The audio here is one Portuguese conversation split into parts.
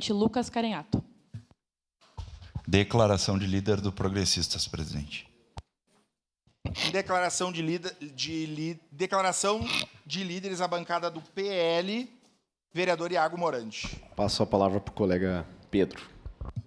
presidente Lucas Carenhato. Declaração de líder do Progressistas, presidente. Declaração de líderes, a bancada do PL, vereador Iago Morante. Passo a palavra para o colega Pedro.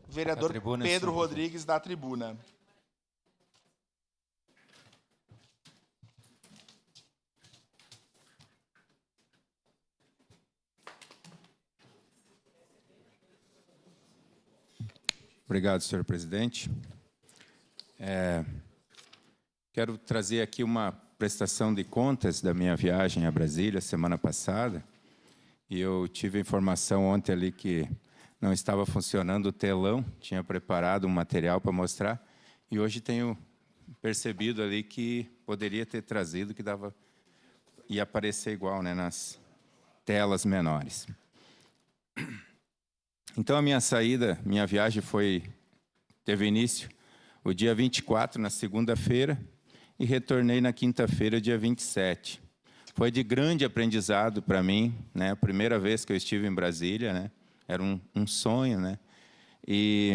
Vereador tribuna, Pedro sim, Rodrigues, da tribuna. Obrigado, senhor presidente. Quero trazer aqui uma prestação de contas da minha viagem a Brasília semana passada. E eu tive informação ontem ali que não estava funcionando o telão, tinha preparado um material para mostrar, e hoje tenho percebido ali que poderia ter trazido, que ia aparecer igual, né, nas telas menores. Então, a minha viagem teve início o dia 24, na segunda-feira, e retornei na quinta-feira, dia 27. Foi de grande aprendizado para mim, né? A primeira vez que eu estive em Brasília, né? Era um sonho, né? E,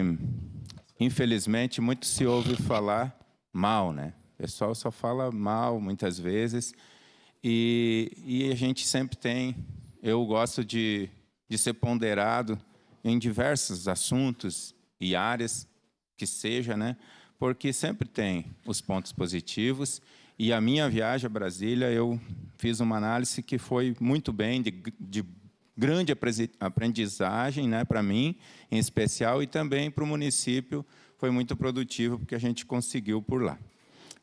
infelizmente, muito se ouve falar mal, né? O pessoal só fala mal, muitas vezes, e a gente sempre eu gosto de ser ponderado em diversos assuntos e áreas que seja, né? Porque sempre tem os pontos positivos. E a minha viagem a Brasília, eu fiz uma análise que foi muito bem, de grande aprendizagem, né, para mim, em especial, e também para o município foi muito produtivo, porque a gente conseguiu por lá.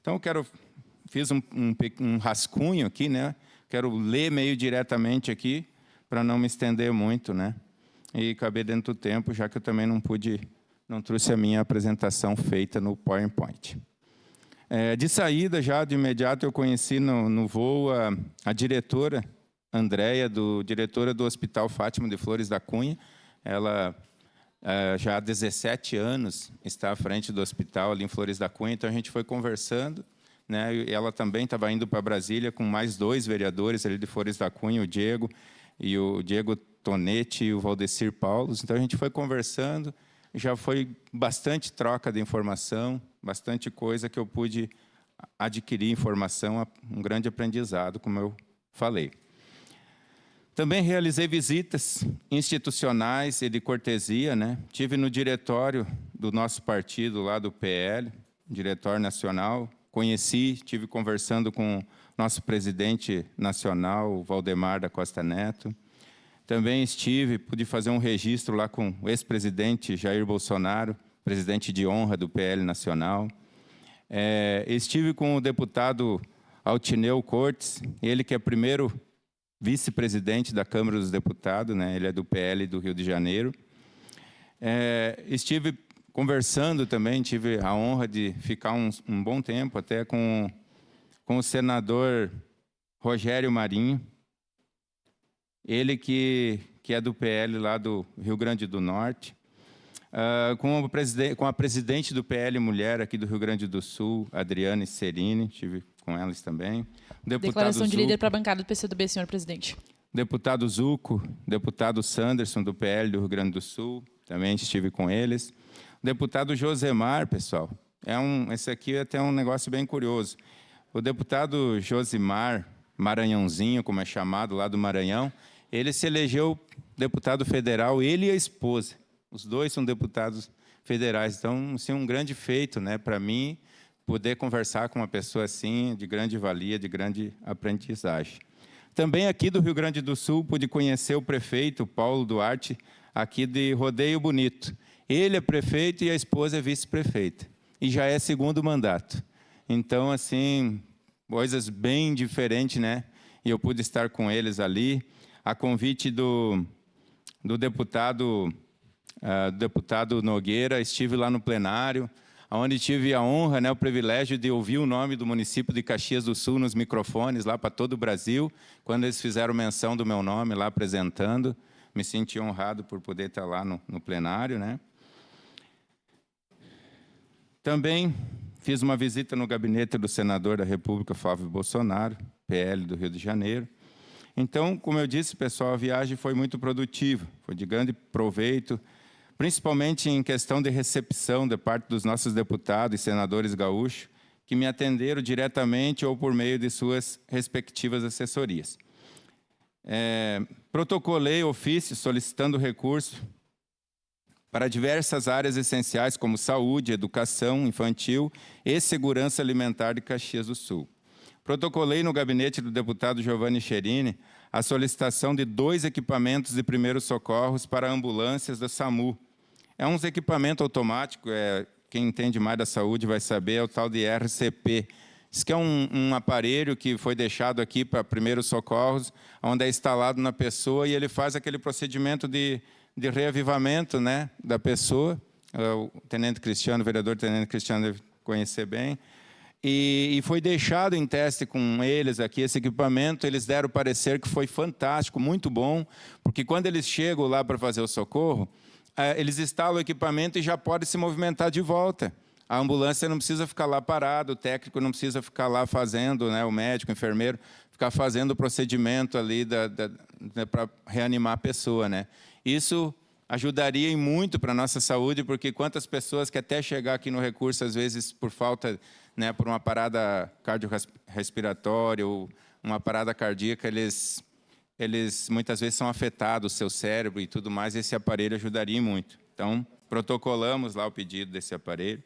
Então, fiz um rascunho aqui, né? Quero ler meio diretamente aqui, para não me estender muito, né? E caber dentro do tempo, já que eu também não trouxe a minha apresentação feita no PowerPoint. De saída, já de imediato, eu conheci no voo a diretora, Andréia, diretora do Hospital Fátima de Flores da Cunha. Ela, já há 17 anos, está à frente do hospital ali em Flores da Cunha, então a gente foi conversando, né? E ela também estava indo para Brasília com mais 2 vereadores ali de Flores da Cunha, o Diego Tonetti e o Valdecir Paulos. Então a gente foi conversando, já foi bastante troca de informação, bastante coisa que eu pude adquirir informação, um grande aprendizado, como eu falei. Também realizei visitas institucionais e de cortesia, né? Tive no diretório do nosso partido, lá do PL, diretório nacional, estive conversando com o nosso presidente nacional, Valdemar da Costa Neto. Também pude fazer um registro lá com o ex-presidente Jair Bolsonaro, presidente de honra do PL Nacional. Estive com o deputado Altineu Cortes, ele que é primeiro vice-presidente da Câmara dos Deputados, né? Ele é do PL do Rio de Janeiro. Estive conversando também, tive a honra de ficar um bom tempo até com o senador Rogério Marinho, ele que é do PL lá do Rio Grande do Norte, com a presidente do PL Mulher aqui do Rio Grande do Sul, Adriane Serini, estive com elas também. Declaração de líder para a bancada do PCdoB, senhor presidente. Deputado Zucco, deputado Sanderson, do PL do Rio Grande do Sul, também estive com eles. Deputado Josemar, pessoal, esse aqui é até um negócio bem curioso. O deputado Josimar Maranhãozinho, como é chamado, lá do Maranhão, ele se elegeu deputado federal, ele e a esposa. Os dois são deputados federais. Então, assim, um grande feito, né, para mim, poder conversar com uma pessoa assim, de grande valia, de grande aprendizagem. Também aqui do Rio Grande do Sul, pude conhecer o prefeito Paulo Duarte, aqui de Rodeio Bonito. Ele é prefeito e a esposa é vice-prefeita. E já é 2º mandato. Então, assim, coisas bem diferentes, né? E eu pude estar com eles ali. A convite do deputado Nogueira, estive lá no plenário, onde tive a honra, né, o privilégio de ouvir o nome do município de Caxias do Sul nos microfones, lá para todo o Brasil, quando eles fizeram menção do meu nome lá apresentando. Me senti honrado por poder estar lá no plenário, né? Também fiz uma visita no gabinete do senador da República, Flávio Bolsonaro, PL do Rio de Janeiro. Então, como eu disse, pessoal, a viagem foi muito produtiva, foi de grande proveito, principalmente em questão de recepção da parte dos nossos deputados e senadores gaúchos, que me atenderam diretamente ou por meio de suas respectivas assessorias. Protocolei ofício solicitando recurso para diversas áreas essenciais, como saúde, educação infantil e segurança alimentar de Caxias do Sul. Protocolei no gabinete do deputado Giovanni Cherini a solicitação de 2 equipamentos de primeiros socorros para ambulâncias da SAMU. É um equipamento automático, quem entende mais da saúde vai saber, é o tal de RCP. Diz que é um aparelho que foi deixado aqui para primeiros socorros, onde é instalado na pessoa e ele faz aquele procedimento de reavivamento, né, da pessoa. O tenente Cristiano, o vereador tenente Cristiano deve conhecer bem. E foi deixado em teste com eles aqui esse equipamento, eles deram o parecer que foi fantástico, muito bom, porque quando eles chegam lá para fazer o socorro, eles instalam o equipamento e já pode se movimentar de volta. A ambulância não precisa ficar lá parada, o técnico não precisa ficar lá fazendo, né, o médico, o enfermeiro, ficar fazendo o procedimento ali para reanimar a pessoa, né? Isso ajudaria em muito para a nossa saúde, porque quantas pessoas que até chegar aqui no recurso, às vezes por falta, né, por uma parada cardiorrespiratória ou uma parada cardíaca, eles muitas vezes são afetados, o seu cérebro e tudo mais, esse aparelho ajudaria muito. Então, protocolamos lá o pedido desse aparelho.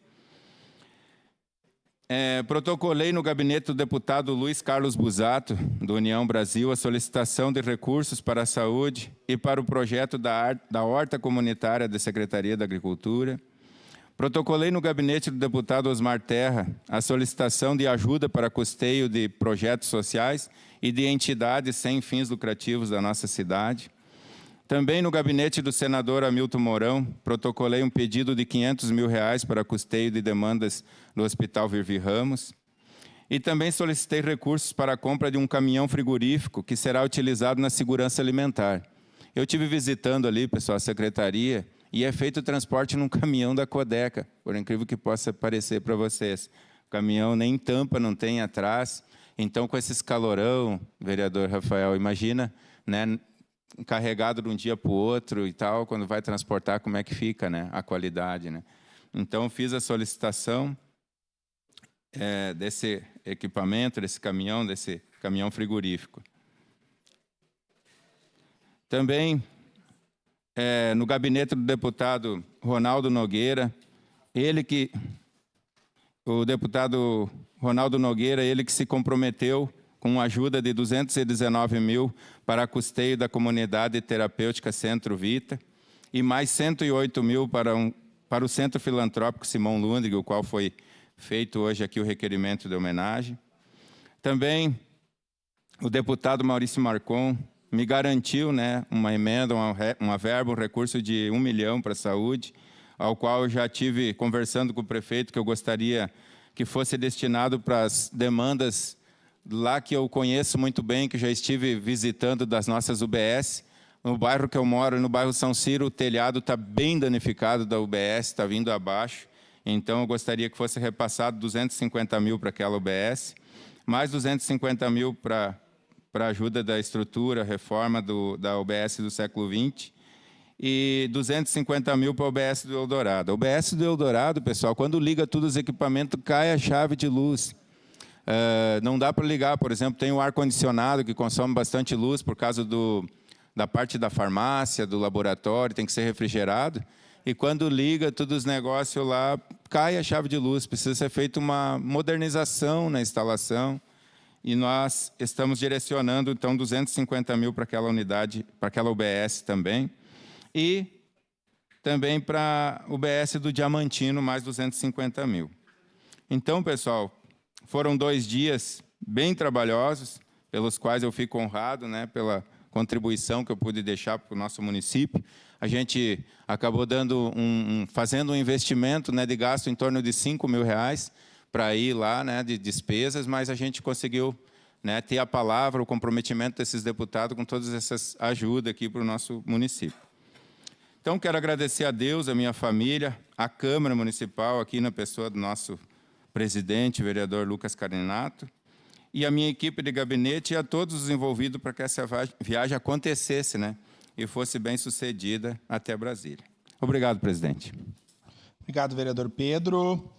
Protocolei no gabinete do deputado Luiz Carlos Busato, do União Brasil, a solicitação de recursos para a saúde e para o projeto da horta comunitária da Secretaria da Agricultura. Protocolei no gabinete do deputado Osmar Terra a solicitação de ajuda para custeio de projetos sociais e de entidades sem fins lucrativos da nossa cidade. Também no gabinete do senador Hamilton Mourão, protocolei um pedido de R$500 mil para custeio de demandas no Hospital Virvi Ramos. E também solicitei recursos para a compra de um caminhão frigorífico que será utilizado na segurança alimentar. Eu estive visitando ali, pessoal, a secretaria, e é feito o transporte num caminhão da Codeca, por incrível que possa parecer para vocês. O caminhão nem tampa não tem atrás. Então, com esses calorão, vereador Rafael, imagina, né, carregado de um dia para o outro e tal, quando vai transportar, como é que fica, né, a qualidade, né? Então, fiz a solicitação desse equipamento, desse caminhão frigorífico. Também, no gabinete do deputado Ronaldo Nogueira, o deputado Ronaldo Nogueira, ele que se comprometeu com ajuda de R$219 mil para custeio da comunidade terapêutica Centro Vita e mais R$108 mil para o Centro Filantrópico Simão Lundgren, o qual foi feito hoje aqui o requerimento de homenagem. Também o deputado Maurício Marcon me garantiu, né, uma emenda, uma verba, um recurso de R$1 milhão para a saúde, ao qual eu já tive conversando com o prefeito que eu gostaria que fosse destinado para as demandas lá que eu conheço muito bem, que já estive visitando das nossas UBS. No bairro que eu moro, no bairro São Ciro, o telhado está bem danificado da UBS, está vindo abaixo. Então, eu gostaria que fosse repassado R$250 mil para aquela UBS, mais R$250 mil para a ajuda da estrutura, reforma da UBS do século XX, e R$250 mil para a UBS do Eldorado. A UBS do Eldorado, pessoal, quando liga todos os equipamentos, cai a chave de luz. Não dá para ligar, por exemplo, tem o ar-condicionado que consome bastante luz por causa da parte da farmácia, do laboratório, tem que ser refrigerado. E quando liga todos os negócios lá, cai a chave de luz. Precisa ser feita uma modernização na instalação. E nós estamos direcionando, então, R$250 mil para aquela unidade, para aquela UBS também. E também para a UBS do Diamantino, mais R$250 mil. Então, pessoal, foram 2 dias bem trabalhosos, pelos quais eu fico honrado, né, pela contribuição que eu pude deixar para o nosso município. A gente acabou fazendo um investimento, né, de gasto em torno de R$5 mil para ir lá, né, de despesas, mas a gente conseguiu, né, ter a palavra, o comprometimento desses deputados com todas essas ajudas aqui para o nosso município. Então, quero agradecer a Deus, a minha família, a Câmara Municipal, aqui na pessoa do nosso presidente, vereador Lucas Carinato, e a minha equipe de gabinete e a todos os envolvidos para que essa viagem acontecesse, né? E fosse bem sucedida até Brasília. Obrigado, presidente. Obrigado, vereador Pedro.